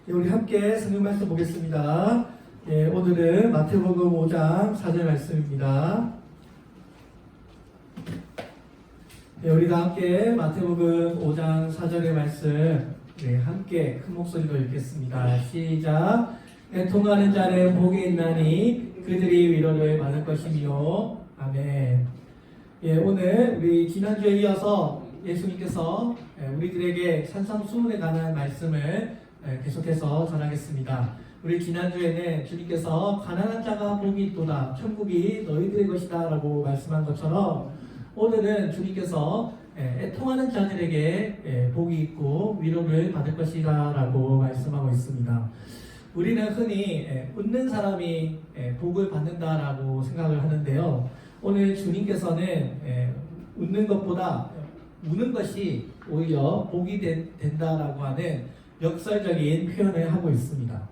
우리 함께 성경 말씀 보겠습니다. 오늘은 마태복음 5장 4절 말씀입니다. 우리 다 함께 마태복음 5장 4절의 말씀 함께 큰 목소리로 읽겠습니다. 시작. 애통하는 자는 복이 있나니 그들이 위로를 받을 것이며. 아멘. 오늘 우리 지난주에 이어서 예수님께서 우리들에게 산상수훈에 관한 말씀을 계속해서 전하겠습니다. 우리 지난주에는 주님께서 가난한 자가 복이 있도다, 천국이 너희들의 것이다 라고 말씀한 것처럼 오늘은 주님께서 애통하는 자들에게 복이 있고 위로를 받을 것이다 라고 말씀하고 있습니다. 우리는 흔히 웃는 사람이 복을 받는다라고 생각을 하는데요. 오늘 주님께서는 웃는 것보다 우는 것이 오히려 복이 된다라고 하는 역설적인 표현을 하고 있습니다.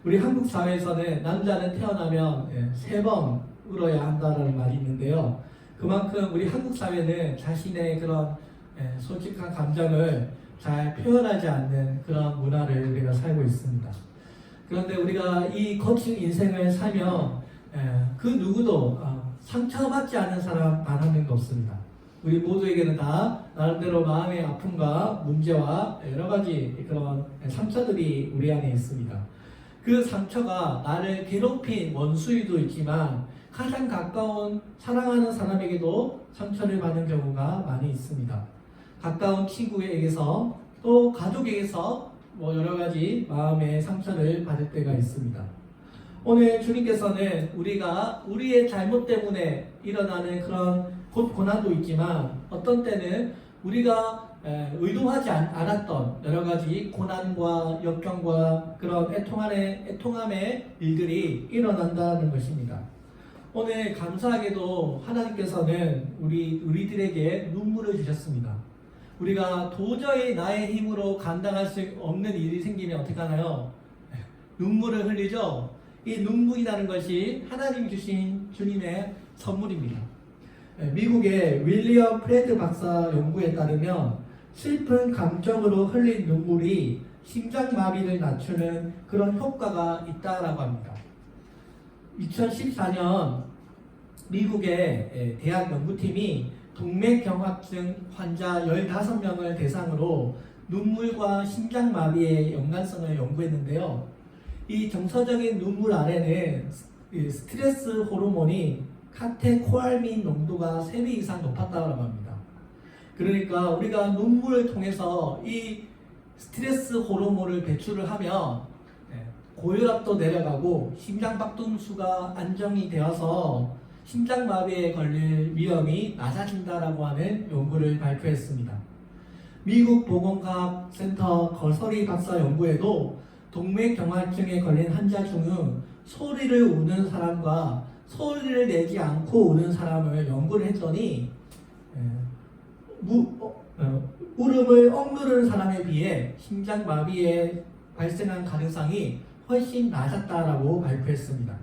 우리 한국 사회에서는 남자는 태어나면 3번 울어야 한다는 말이 있는데요. 그만큼 우리 한국 사회는 자신의 그런 솔직한 감정을 잘 표현하지 않는 그런 문화를 우리가 살고 있습니다. 그런데 우리가 이 거친 인생을 살면 그 누구도 상처받지 않은 사람 단 한 명도 없습니다. 우리 모두에게는 다 나름대로 마음의 아픔과 문제와 여러 가지 그런 상처들이 우리 안에 있습니다. 그 상처가 나를 괴롭힌 원수이도 있지만 가장 가까운 사랑하는 사람에게도 상처를 받는 경우가 많이 있습니다. 가까운 친구에게서 또 가족에게서 여러 가지 마음의 상처를 받을 때가 있습니다. 오늘 주님께서는 우리가 우리의 잘못 때문에 일어나는 그런 고난도 있지만 어떤 때는 우리가 의도하지 않았던 여러 가지 고난과 역경과 그런 애통함의 일들이 일어난다는 것입니다. 오늘 감사하게도 하나님께서는 우리들에게 눈물을 주셨습니다. 우리가 도저히 나의 힘으로 감당할 수 없는 일이 생기면 어떻게 하나요? 눈물을 흘리죠? 이 눈물이라는 것이 하나님 주신 주님의 선물입니다. 미국의 윌리엄 프레드 박사 연구에 따르면 슬픈 감정으로 흘린 눈물이 심장마비를 낮추는 그런 효과가 있다라고 합니다. 2014년 미국의 대학 연구팀이 동맥경화증 환자 15명을 대상으로 눈물과 심장마비의 연관성을 연구했는데요. 이 정서적인 눈물 안에는 스트레스 호르몬이 카테코알민 농도가 3배 이상 높았다고 합니다. 그러니까 우리가 눈물을 통해서 이 스트레스 호르몬을 배출을 하면 고혈압도 내려가고 심장박동수가 안정이 되어서 심장마비에 걸릴 위험이 낮아진다라고 하는 연구를 발표했습니다. 미국 보건과학센터 거서리 박사 연구에도 동맥경화증에 걸린 환자 중은 소리를 우는 사람과 소리를 내지 않고 우는 사람을 연구를 했더니 울음을 억누르는 사람에 비해 심장마비에 발생한 가능성이 훨씬 낮았다라고 발표했습니다.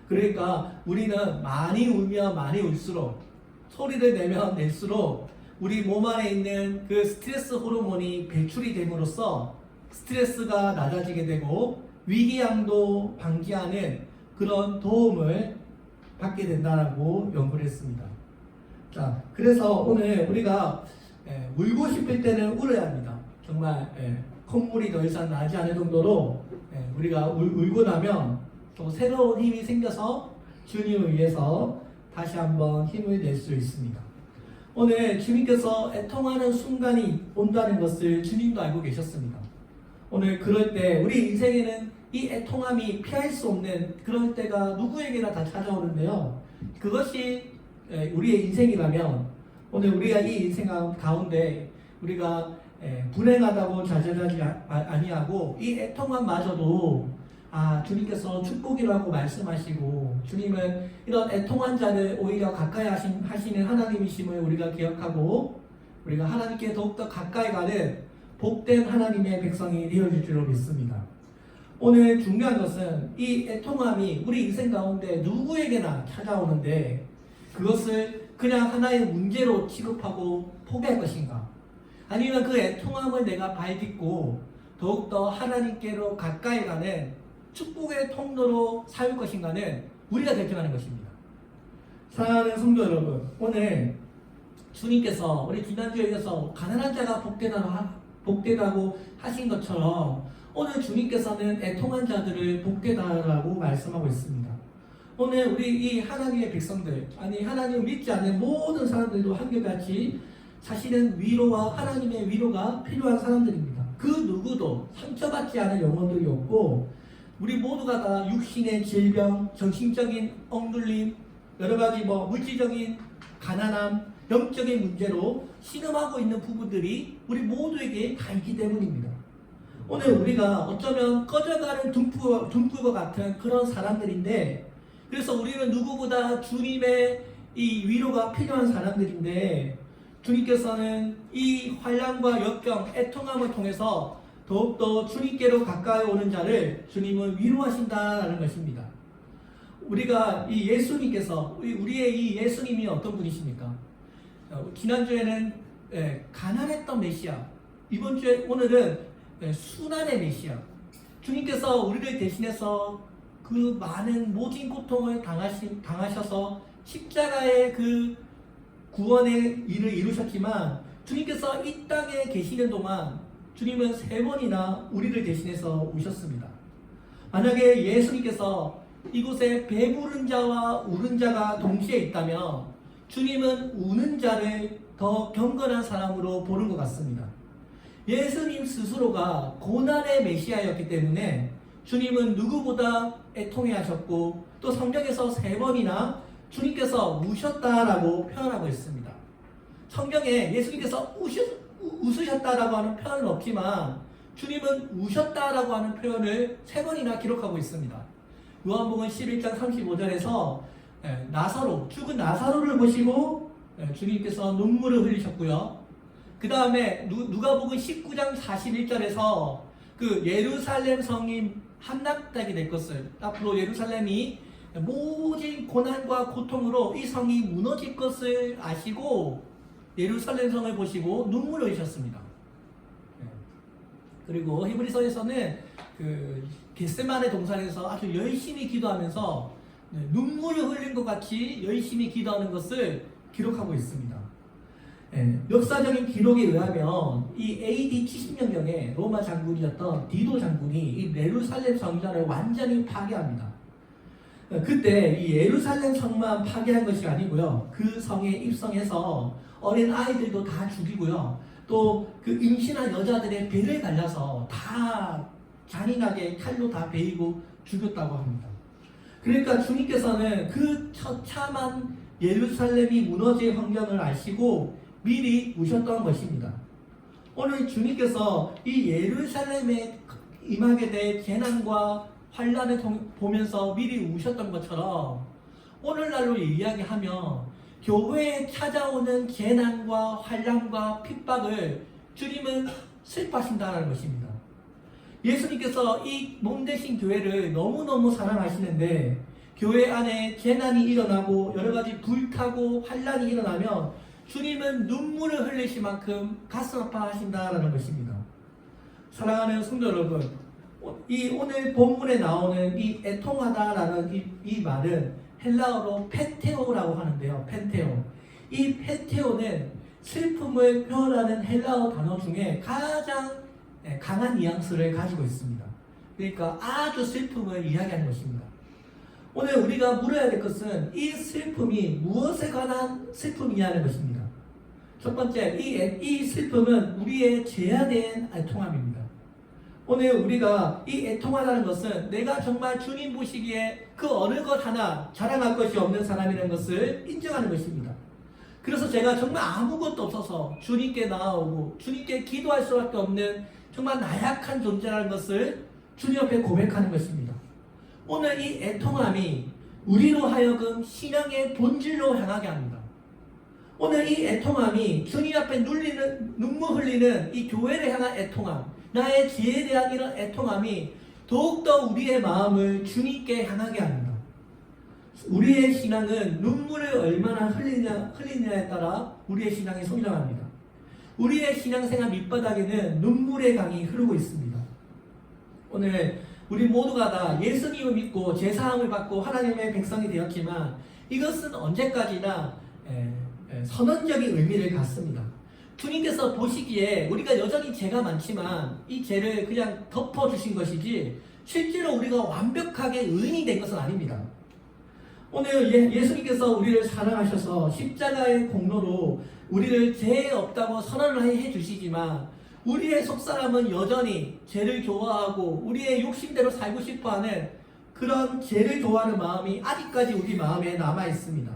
그러니까 우리는 많이 울면 많이 울수록 소리를 내면 낼수록 우리 몸 안에 있는 그 스트레스 호르몬이 배출이 됨으로써 스트레스가 낮아지게 되고 위궤양도 방지하는 그런 도움을 받게 된다고 연구를 했습니다. 자, 그래서 오늘 우리가 울고 싶을 때는 울어야 합니다. 정말 콧물이 더 이상 나지 않을 정도로 우리가 울고 나면 또 새로운 힘이 생겨서 주님을 위해서 다시 한번 힘을 낼 수 있습니다. 오늘 주님께서 애통하는 순간이 온다는 것을 주님도 알고 계셨습니다. 오늘 그럴 때 우리 인생에는 이 애통함이 피할 수 없는 그럴 때가 누구에게나 다 찾아오는데요. 그것이 우리의 인생이라면 오늘 우리가 이 인생 가운데 우리가 불행하다고 자제하지 아니하고 이 애통함마저도 주님께서 축복이라고 말씀하시고 주님은 이런 애통한 자를 오히려 가까이 하시는 하나님이심을 우리가 기억하고 우리가 하나님께 더욱더 가까이 가는 복된 하나님의 백성이 되어질 줄로 믿습니다. 오늘 중요한 것은 이 애통함이 우리 인생 가운데 누구에게나 찾아오는데 그것을 그냥 하나의 문제로 취급하고 포기할 것인가? 아니면 그 애통함을 내가 발딛고 더욱더 하나님께로 가까이 가는 축복의 통로로 살 것인가는 우리가 결정하는 것입니다. 사랑하는 성도 여러분, 오늘 주님께서 우리 지난주에 이어서 가난한 자가 복되다고 하신 것처럼 오늘 주님께서는 애통한 자들을 복되다라고 말씀하고 있습니다. 오늘 우리 이 하나님의 백성들, 아니 하나님을 믿지 않는 모든 사람들도 한결같이 사실은 위로와 하나님의 위로가 필요한 사람들입니다. 그 누구도 상처받지 않은 영혼들이 없고 우리 모두가 다 육신의 질병, 정신적인 억눌림, 여러 가지 물질적인 가난함, 영적인 문제로 신음하고 있는 부부들이 우리 모두에게 다 있기 때문입니다. 오늘 우리가 어쩌면 꺼져가는 등불과 같은 그런 사람들인데, 그래서 우리는 누구보다 주님의 이 위로가 필요한 사람들인데, 주님께서는 이 환난과 역경, 애통함을 통해서 더욱더 주님께로 가까이 오는 자를 주님은 위로하신다라는 것입니다. 우리가 이 예수님께서, 우리의 이 예수님이 어떤 분이십니까? 지난주에는 가난했던 메시아, 이번 주에 오늘은 순환의 메시아. 주님께서 우리를 대신해서 그 많은 모진 고통을 당하셔서 십자가의 그 구원의 일을 이루셨지만, 주님께서 이 땅에 계시는 동안 주님은 3번이나 우리를 대신해서 오셨습니다. 만약에 예수님께서 이곳에 배부른 자와 우는 자가 동시에 있다면 주님은 우는 자를 더 경건한 사람으로 보는 것 같습니다. 예수님 스스로가 고난의 메시아였기 때문에 주님은 누구보다 애통해 하셨고, 또 성경에서 3번이나 주님께서 우셨다라고 표현하고 있습니다. 성경에 예수님께서 웃으셨다라고 하는 표현은 없지만 주님은 우셨다라고 하는 표현을 3번이나 기록하고 있습니다. 요한복음 11장 35절에서 죽은 나사로를 보시고 주님께서 눈물을 흘리셨고요. 그 다음에 누가복음 19장 41절에서 그 예루살렘 성이 함락되게 될 것을, 앞으로 예루살렘이 모진 고난과 고통으로 이 성이 무너질 것을 아시고 예루살렘 성을 보시고 눈물을 흘리셨습니다. 그리고 히브리서에서는 그 겟세마네 동산에서 아주 열심히 기도하면서 눈물을 흘린 것 같이 열심히 기도하는 것을 기록하고 있습니다. 역사적인 기록에 의하면 이 AD 70년경에 로마 장군이었던 디도 장군이 이 예루살렘 성전을 완전히 파괴합니다. 그때 이 예루살렘 성만 파괴한 것이 아니고요, 그 성에 입성해서 어린 아이들도 다 죽이고요, 또 그 임신한 여자들의 배를 갈라서 다 잔인하게 칼로 다 베이고 죽였다고 합니다. 그러니까 주님께서는 그 처참한 예루살렘이 무너질 환경을 아시고 미리 우셨던 것입니다. 오늘 주님께서 이 예루살렘에 임하게 될 재난과 환난을 보면서 미리 우셨던 것처럼 오늘날로 이야기하면 교회에 찾아오는 재난과 환난과 핍박을 주님은 슬퍼하신다는 것입니다. 예수님께서 이 몸되신 교회를 너무너무 사랑하시는데, 교회 안에 재난이 일어나고 여러가지 불타고 환난이 일어나면 주님은 눈물을 흘리실 만큼 가슴 아파하신다는 것입니다. 사랑하는 성도 여러분, 이 오늘 본문에 나오는 이 애통하다라는 이 말은 헬라어로 펜테오라고 하는데요. 펜테오. 이 펜테오는 슬픔을 표현하는 헬라어 단어 중에 가장 강한 뉘앙스를 가지고 있습니다. 그러니까 아주 슬픔을 이야기하는 것입니다. 오늘 우리가 물어야 될 것은 이 슬픔이 무엇에 관한 슬픔이냐는 것입니다. 첫 번째, 이 슬픔은 우리의 제한된 애통함입니다. 오늘 우리가 이 애통하다는 것은 내가 정말 주님 보시기에 그 어느 것 하나 자랑할 것이 없는 사람이라는 것을 인정하는 것입니다. 그래서 제가 정말 아무것도 없어서 주님께 나아오고 주님께 기도할 수밖에 없는 정말 나약한 존재라는 것을 주님 앞에 고백하는 것입니다. 오늘 이 애통함이 우리로 하여금 신앙의 본질로 향하게 합니다. 오늘 이 애통함이 주님 앞에 눈물 흘리는 이 교회를 향한 애통함, 나의 지혜에 대한 이런 애통함이 더욱더 우리의 마음을 주님께 향하게 합니다. 우리의 신앙은 눈물을 얼마나 흘리느냐에 따라 우리의 신앙이 성장합니다. 우리의 신앙생활 밑바닥에는 눈물의 강이 흐르고 있습니다. 오늘 우리 모두가 다 예수님을 믿고 제사함을 받고 하나님의 백성이 되었지만 이것은 언제까지나 선언적인 의미를 갖습니다. 주님께서 보시기에 우리가 여전히 죄가 많지만 이 죄를 그냥 덮어주신 것이지 실제로 우리가 완벽하게 의인이 된 것은 아닙니다. 오늘 예수님께서 우리를 사랑하셔서 십자가의 공로로 우리를 죄 없다고 선언을 해주시지만 우리의 속사람은 여전히 죄를 좋아하고 우리의 욕심대로 살고 싶어하는 그런 죄를 좋아하는 마음이 아직까지 우리 마음에 남아 있습니다.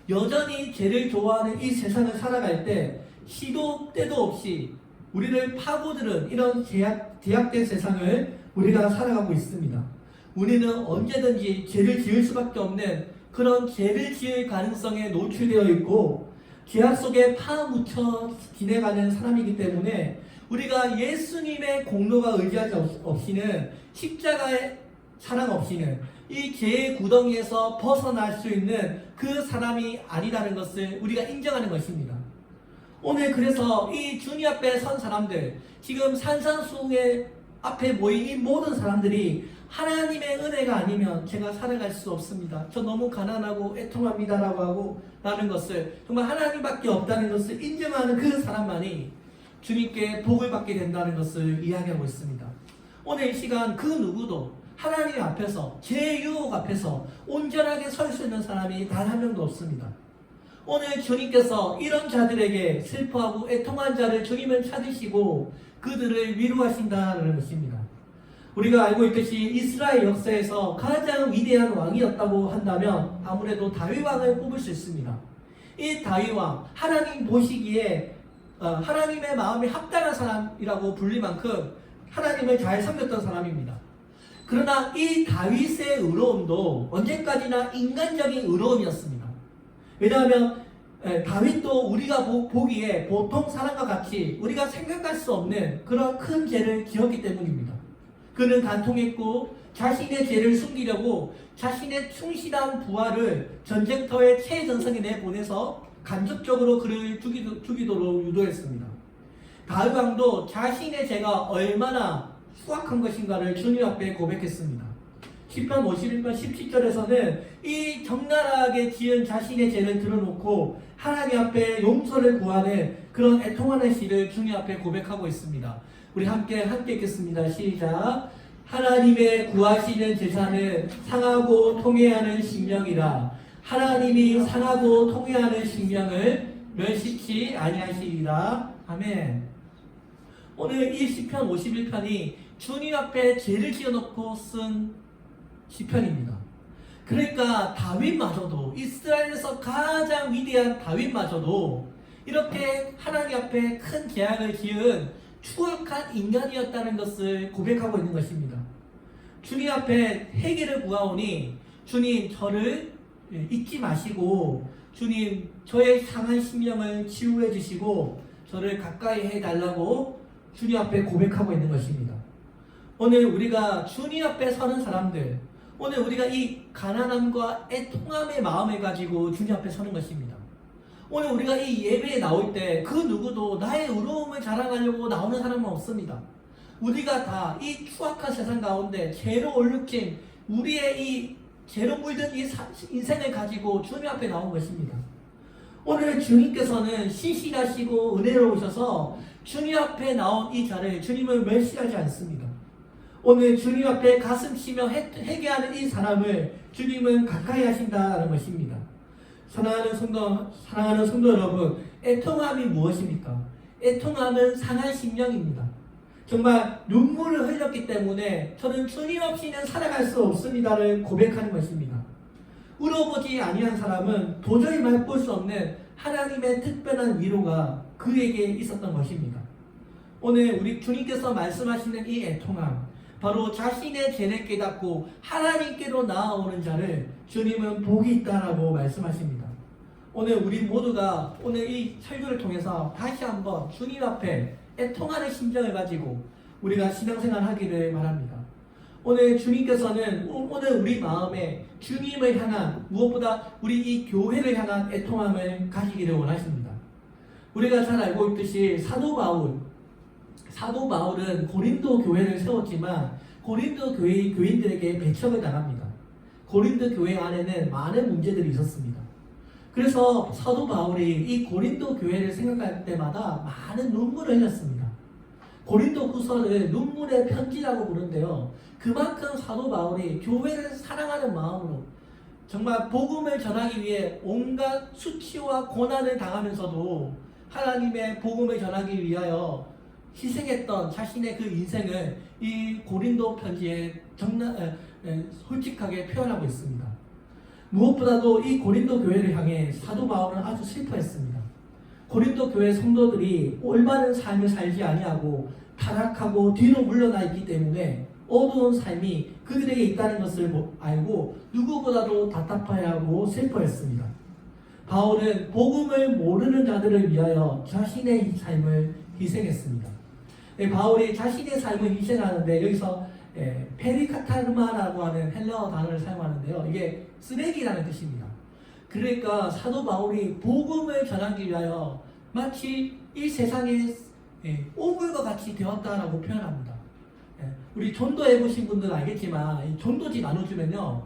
여전히 죄를 좋아하는 이 세상을 살아갈 때 시도 때도 없이 우리를 파고드는 이런 제약된 세상을 우리가 살아가고 있습니다. 우리는 언제든지 죄를 지을 수밖에 없는 그런 죄를 지을 가능성에 노출되어 있고 죄악 속에 파묻혀 지내가는 사람이기 때문에 우리가 예수님의 공로가 의지하지 없이는 십자가의 사랑 없이는 이 죄의 구덩이에서 벗어날 수 있는 그 사람이 아니라는 것을 우리가 인정하는 것입니다. 오늘 그래서 이 주님 앞에 선 사람들, 지금 산산수훈회 앞에 모인 이 모든 사람들이 하나님의 은혜가 아니면 제가 살아갈 수 없습니다. 저 너무 가난하고 애통합니다라고 하고 라는 것을 정말 하나님밖에 없다는 것을 인정하는 그 사람만이 주님께 복을 받게 된다는 것을 이야기하고 있습니다. 오늘 이 시간 그 누구도 하나님 앞에서 제 유혹 앞에서 온전하게 설 수 있는 사람이 단 한 명도 없습니다. 오늘 주님께서 이런 자들에게 슬퍼하고 애통한 자를 주님은 찾으시고 그들을 위로하신다는 것입니다. 우리가 알고 있듯이 이스라엘 역사에서 가장 위대한 왕이었다고 한다면 아무래도 다윗 왕을 뽑을 수 있습니다. 이 다윗 왕, 하나님 보시기에 하나님의 마음에 합당한 사람이라고 불릴 만큼 하나님을 잘 섬겼던 사람입니다. 그러나 이 다윗의 의로움도 언제까지나 인간적인 의로움이었습니다. 왜냐하면 다윗도 우리가 보기에 보통 사람과 같이 우리가 생각할 수 없는 그런 큰 죄를 지었기 때문입니다. 그는 간통했고 자신의 죄를 숨기려고 자신의 충실한 부하를 전쟁터의 최전선에 내보내서 간접적으로 그를 죽이도록 유도했습니다. 다윗 왕도 자신의 죄가 얼마나 수악한 것인가를 주님 앞에 고백했습니다. 시편 51편 17절에서는 이 적나라하게 지은 자신의 죄를 드러놓고 하나님 앞에 용서를 구하는 그런 애통하는 시를 주님 앞에 고백하고 있습니다. 우리 함께 읽겠습니다. 시작. 하나님의 구하시는 제사는 상하고 통회하는 심령이라. 하나님이 상하고 통회하는 심령을 멸시치 아니하시리라. 아멘. 오늘 이 시편 51편이 주님 앞에 죄를 지어놓고 쓴 시편입니다. 그러니까 다윗마저도, 이스라엘에서 가장 위대한 다윗마저도 이렇게 하나님 앞에 큰 죄악을 지은 추악한 인간이었다는 것을 고백하고 있는 것입니다. 주님 앞에 회개를 구하오니 주님 저를 잊지 마시고 주님 저의 상한 심령을 치유해 주시고 저를 가까이 해달라고 주님 앞에 고백하고 있는 것입니다. 오늘 우리가 주님 앞에 서는 사람들, 오늘 우리가 이 가난함과 애통함의 마음을 가지고 주님 앞에 서는 것입니다. 오늘 우리가 이 예배에 나올 때 그 누구도 나의 의로움을 자랑하려고 나오는 사람은 없습니다. 우리가 다 이 추악한 세상 가운데 죄로 얼룩진 우리의 이 죄로 물든 이 인생을 가지고 주님 앞에 나온 것입니다. 오늘 주님께서는 신실하시고 은혜로우셔서 주님 앞에 나온 이 자를 주님을 멸시하지 않습니다. 오늘 주님 앞에 가슴 치며 회개하는 이 사람을 주님은 가까이 하신다는 것입니다. 사랑하는 성도 여러분, 애통함이 무엇입니까? 애통함은 상한 심령입니다. 정말 눈물을 흘렸기 때문에 저는 주님 없이는 살아갈 수 없습니다를 고백하는 것입니다. 울어보지 아니한 사람은 도저히 맛볼 수 없는 하나님의 특별한 위로가 그에게 있었던 것입니다. 오늘 우리 주님께서 말씀하시는 이 애통함, 바로 자신의 죄를 깨닫고 하나님께로 나아오는 자를 주님은 복이 있다라고 말씀하십니다. 오늘 우리 모두가 오늘 이 설교를 통해서 다시 한번 주님 앞에 애통하는 심정을 가지고 우리가 신앙생활 하기를 바랍니다. 오늘 주님께서는 오늘 우리 마음에 주님을 향한, 무엇보다 우리 이 교회를 향한 애통함을 가지기를 원하십니다. 우리가 잘 알고 있듯이 사도 바울은 고린도 교회를 세웠지만 고린도 교회 교인들에게 배척을 당합니다. 고린도 교회 안에는 많은 문제들이 있었습니다. 그래서 사도 바울이 이 고린도 교회를 생각할 때마다 많은 눈물을 흘렸습니다. 고린도 후서를 눈물의 편지라고 부르는데요. 그만큼 사도 바울이 교회를 사랑하는 마음으로 정말 복음을 전하기 위해 온갖 수치와 고난을 당하면서도 하나님의 복음을 전하기 위하여 희생했던 자신의 그 인생을 이 고린도 편지에 솔직하게 표현하고 있습니다. 무엇보다도 이 고린도 교회를 향해 사도 바울은 아주 슬퍼했습니다. 고린도 교회 성도들이 올바른 삶을 살지 아니하고 타락하고 뒤로 물러나 있기 때문에 어두운 삶이 그들에게 있다는 것을 알고 누구보다도 답답해하고 슬퍼했습니다. 바울은 복음을 모르는 자들을 위하여 자신의 삶을 희생했습니다. 바울이 자신의 삶을 희생하는데 여기서 페리카타르마라고 하는 헬라어 단어를 사용하는데요. 이게 쓰레기라는 뜻입니다. 그러니까 사도 바울이 복음을 전하기 위하여 마치 이 세상에 오물과 같이 되었다라고 표현합니다. 우리 전도해 보신 분들은 알겠지만 전도지 나눠주면요,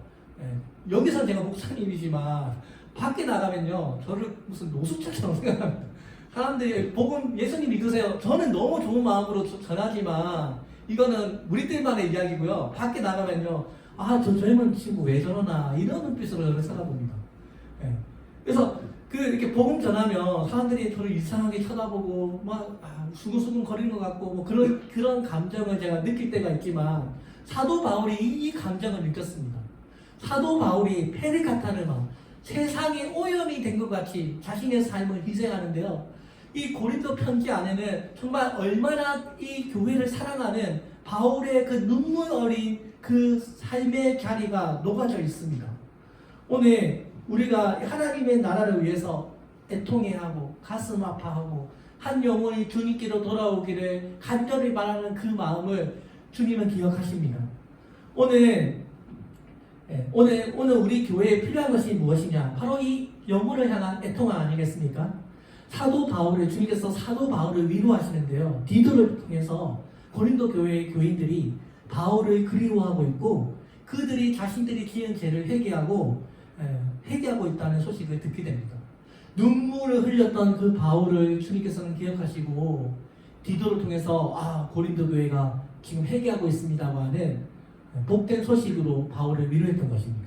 여기서 제가 목사님이지만 밖에 나가면요 저를 무슨 노숙자처럼 생각합니다. 사람들이 복음 예수님 믿으세요. 저는 너무 좋은 마음으로 전하지만 이거는 우리들만의 이야기고요. 밖에 나가면요, 아, 저 젊은 친구 왜 저러나 이런 눈빛으로 저를 살아봅니다. 그래서 이렇게 복음 전하면 사람들이 저를 이상하게 쳐다보고 막 수근수근 거리는 것 같고 뭐 그런 감정을 제가 느낄 때가 있지만 사도 바울이 이 감정을 느꼈습니다. 사도 바울이 페리카타르마, 세상에 오염이 된 것 같이 자신의 삶을 희생하는데요. 이 고린도 편지 안에는 정말 얼마나 이 교회를 사랑하는 바울의 그 눈물 어린 그 삶의 자리가 녹아져 있습니다. 오늘 우리가 하나님의 나라를 위해서 애통해하고 가슴 아파하고 한 영혼이 주님께로 돌아오기를 간절히 바라는 그 마음을 주님은 기억하십니다. 오늘 우리 교회에 필요한 것이 무엇이냐? 바로 이 영혼을 향한 애통함 아니겠습니까? 주님께서 사도 바울을 위로하시는데요. 디도를 통해서 고린도 교회의 교인들이 바울을 그리워하고 있고 그들이 자신들이 지은 죄를 회개하고 있다는 소식을 듣게 됩니다. 눈물을 흘렸던 그 바울을 주님께서는 기억하시고 디도를 통해서 고린도 교회가 지금 회개하고 있습니다고 하는 복된 소식으로 바울을 위로했던 것입니다.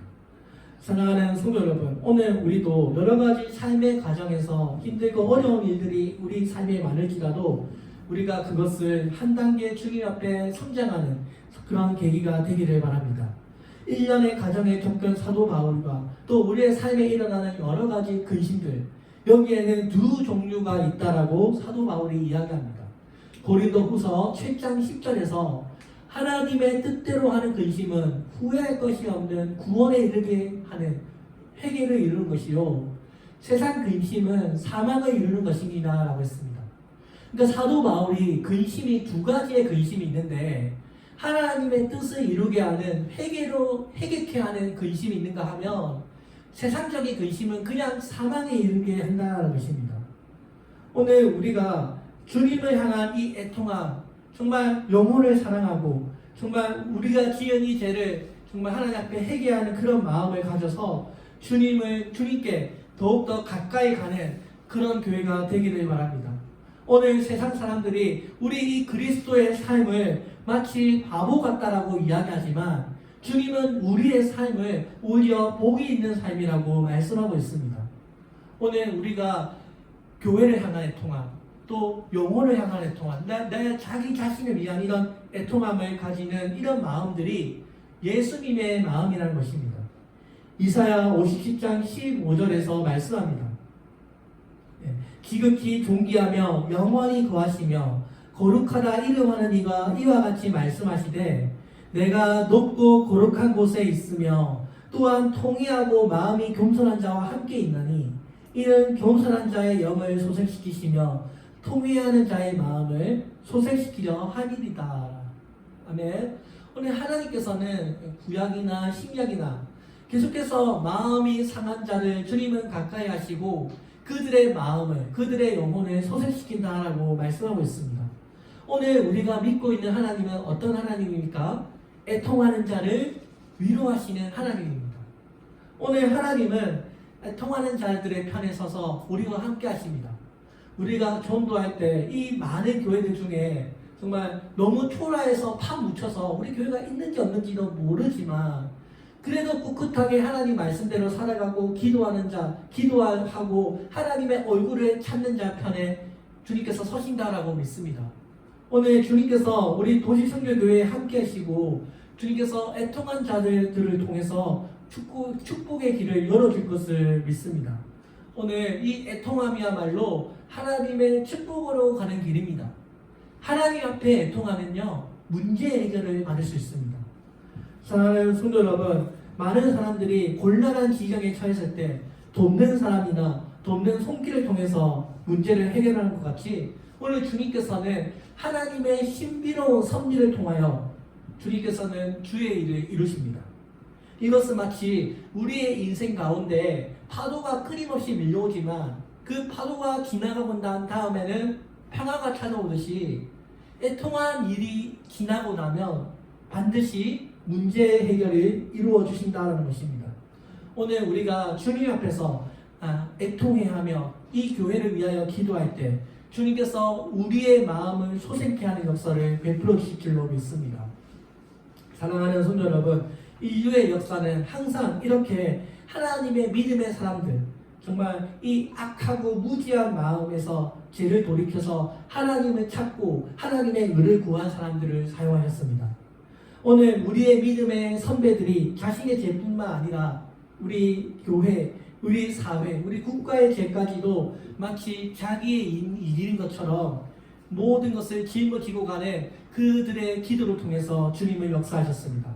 사랑하는 성도 여러분, 오늘 우리도 여러 가지 삶의 과정에서 힘들고 어려운 일들이 우리 삶에 많을지라도 우리가 그것을 한 단계 주님 앞에 성장하는 그런 계기가 되기를 바랍니다. 1년의 가정에 겪은 사도 바울과 또 우리의 삶에 일어나는 여러 가지 근심들, 여기에는 두 종류가 있다라고 사도 바울이 이야기합니다. 고린도 후서 7장 10절에서 하나님의 뜻대로 하는 근심은 후회할 것이 없는 구원에 이르게 하는 회개를 이루는 것이요, 세상 근심은 사망을 이루는 것입니다 라고 했습니다. 그러니까 사도 바울이 근심이 두 가지의 근심이 있는데 하나님의 뜻을 이루게 하는 회개케 하는 근심이 있는가 하면 세상적인 근심은 그냥 사망에 이르게 한다는 것입니다. 오늘 우리가 주님을 향한 이 애통함, 정말 영혼을 사랑하고 정말 우리가 지은 이 죄를 정말 하나님 앞에 회개하는 그런 마음을 가져서 주님께 더욱더 가까이 가는 그런 교회가 되기를 바랍니다. 오늘 세상 사람들이 우리 이 그리스도의 삶을 마치 바보 같다라고 이야기하지만 주님은 우리의 삶을 오히려 복이 있는 삶이라고 말씀하고 있습니다. 오늘 우리가 교회를 향한 애통함, 또 영혼을 향한 애통함, 내 자기 자신을 위한 이런 애통함을 가지는 이런 마음들이 예수님의 마음이라는 것입니다. 이사야 57장 15절에서 말씀합니다. 지극히 존귀하며 영원히 거하시며 거룩하다 이름하는 이가 이와 같이 말씀하시되 내가 높고 거룩한 곳에 있으며 또한 통회하고 마음이 겸손한 자와 함께 있나니 이는 겸손한 자의 영을 소생시키시며 통회하는 자의 마음을 소생시키려 함이리다. 아멘. 오늘 하나님께서는 구약이나 신약이나 계속해서 마음이 상한 자를 주님은 가까이 하시고 그들의 마음을, 그들의 영혼을 소생시킨다라고 말씀하고 있습니다. 오늘 우리가 믿고 있는 하나님은 어떤 하나님입니까? 애통하는 자를 위로하시는 하나님입니다. 오늘 하나님은 애통하는 자들의 편에 서서 우리와 함께 하십니다. 우리가 전도할 때 이 많은 교회들 중에 정말 너무 초라해서 파묻혀서 우리 교회가 있는지 없는지도 모르지만 그래도 꿋꿋하게 하나님 말씀대로 살아가고 기도하는 자, 기도하고 하나님의 얼굴을 찾는 자 편에 주님께서 서신다라고 믿습니다. 오늘 주님께서 우리 도시성결교회에 함께 하시고 주님께서 애통한 자들을 통해서 축복의 길을 열어줄 것을 믿습니다. 오늘 이 애통함이야말로 하나님의 축복으로 가는 길입니다. 하나님 앞에 애통하면요 문제 해결을 받을 수 있습니다. 사랑하는 성도 여러분, 많은 사람들이 곤란한 지경에 처했을 때 돕는 사람이나 돕는 손길을 통해서 문제를 해결하는 것 같이 오늘 주님께서는 하나님의 신비로운 섭리를 통하여 주님께서는 주의 일을 이루십니다. 이것은 마치 우리의 인생 가운데 파도가 끊임없이 밀려오지만 그 파도가 지나가고 난 다음에는 평화가 찾아오듯이 애통한 일이 지나고 나면 반드시 문제 해결이 이루어 주신다는 것입니다. 오늘 우리가 주님 앞에서 애통해야 하며 이 교회를 위하여 기도할 때 주님께서 우리의 마음을 소생케 하는 역사를 베풀어 주실 줄로 믿습니다. 사랑하는 성도 여러분, 인류의 역사는 항상 이렇게 하나님의 믿음의 사람들, 정말 이 악하고 무지한 마음에서 죄를 돌이켜서 하나님을 찾고 하나님의 의를 구한 사람들을 사용하셨습니다. 오늘 우리의 믿음의 선배들이 자신의 죄뿐만 아니라 우리 교회, 우리 사회, 우리 국가의 죄까지도 마치 자기의 일인 것처럼 모든 것을 짊어지고 가는 그들의 기도를 통해서 주님을 역사하셨습니다.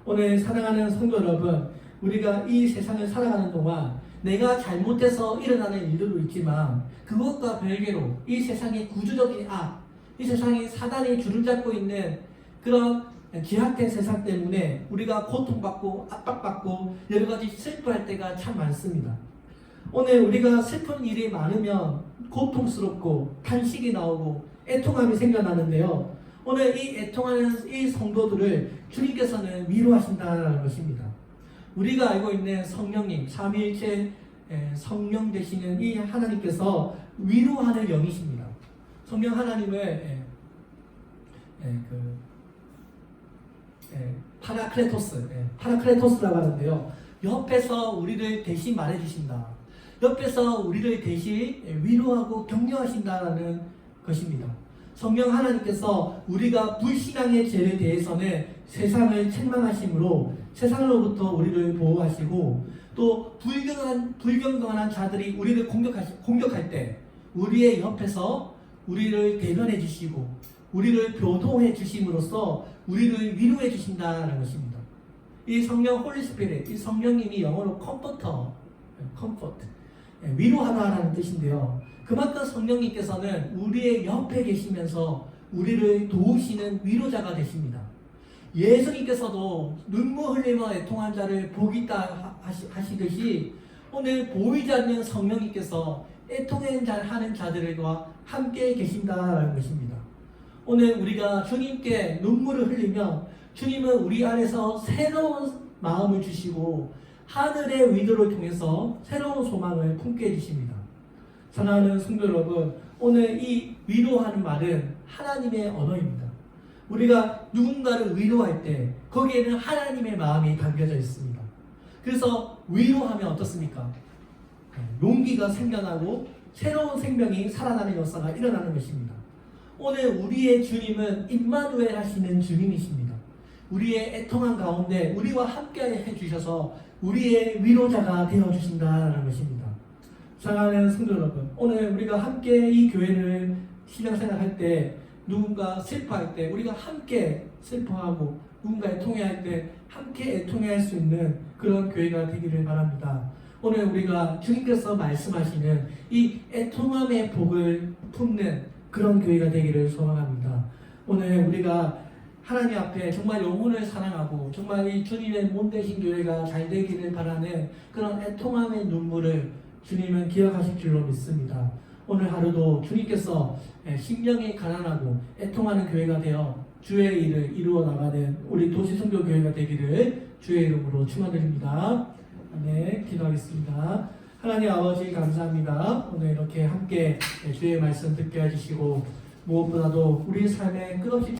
오늘 사랑하는 성도 여러분, 우리가 이 세상을 살아가는 동안 내가 잘못해서 일어나는 일들도 있지만 그것과 별개로 이 세상의 구조적인 악, 이 세상이 사단이 줄을 잡고 있는 그런 제약된 세상 때문에 우리가 고통받고 압박받고 여러가지 슬퍼할 때가 참 많습니다. 오늘 우리가 슬픈 일이 많으면 고통스럽고 탄식이 나오고 애통함이 생겨나는데요, 오늘 이 애통하는 이 성도들을 주님께서는 위로하신다는 것입니다. 우리가 알고 있는 성령님, 삼위일체 성령 되시는 이 하나님께서 위로하는 영이십니다. 성령 하나님을 파라클레토스라고 하는데요, 옆에서 우리를 대신 말해주신다, 옆에서 우리를 대신 위로하고 격려하신다는 것입니다. 성령 하나님께서 우리가 불신앙의 죄를 대해서는 세상을 책망하심으로 세상으로부터 우리를 보호하시고, 또 불경건한 자들이 우리를 공격할 때 우리의 옆에서 우리를 대변해 주시고 우리를 교도해 주심으로써 우리를 위로해 주신다는 것입니다. 이 성령 홀리 스피릿, 이 성령님이 영어로 컴포터, 위로하다라는 뜻인데요, 그만큼 성령님께서는 우리의 옆에 계시면서 우리를 도우시는 위로자가 되십니다. 예수님께서도 눈물 흘리며 애통한 자를 복이 있다 하시듯이 오늘 보이지 않는 성령님께서 애통하는 자들과 함께 계신다는 것입니다. 오늘 우리가 주님께 눈물을 흘리며 주님은 우리 안에서 새로운 마음을 주시고 하늘의 위로를 통해서 새로운 소망을 품게 해주십니다. 사랑하는 성도 여러분, 오늘 이 위로하는 말은 하나님의 언어입니다. 우리가 누군가를 위로할 때 거기에는 하나님의 마음이 담겨져 있습니다. 그래서 위로하면 어떻습니까? 용기가 생겨나고 새로운 생명이 살아나는 역사가 일어나는 것입니다. 오늘 우리의 주님은 임마누엘 하시는 주님이십니다. 우리의 애통한 가운데 우리와 함께 해주셔서 우리의 위로자가 되어주신다는 것입니다. 사랑하는 성도 여러분, 오늘 우리가 함께 이 교회를 신앙생활할 때, 누군가 슬퍼할 때 우리가 함께 슬퍼하고 누군가 애통해할 때 함께 애통해할 수 있는 그런 교회가 되기를 바랍니다. 오늘 우리가 주님께서 말씀하시는 이 애통함의 복을 품는 그런 교회가 되기를 소망합니다. 오늘 우리가 하나님 앞에 정말 영혼을 사랑하고 정말 이 주님의 몸 되신 교회가 잘 되기를 바라는 그런 애통함의 눈물을 주님은 기억하실 줄로 믿습니다. 오늘 하루도 주님께서 심령이 가난하고 애통하는 교회가 되어 주의 일을 이루어 나가는 우리 도시성교교회가 되기를 주의 이름으로 축원드립니다. 네, 기도하겠습니다. 하나님 아버지 감사합니다. 오늘 이렇게 함께 주의 말씀 듣게 해주시고 무엇보다도 우리 삶에 끝없이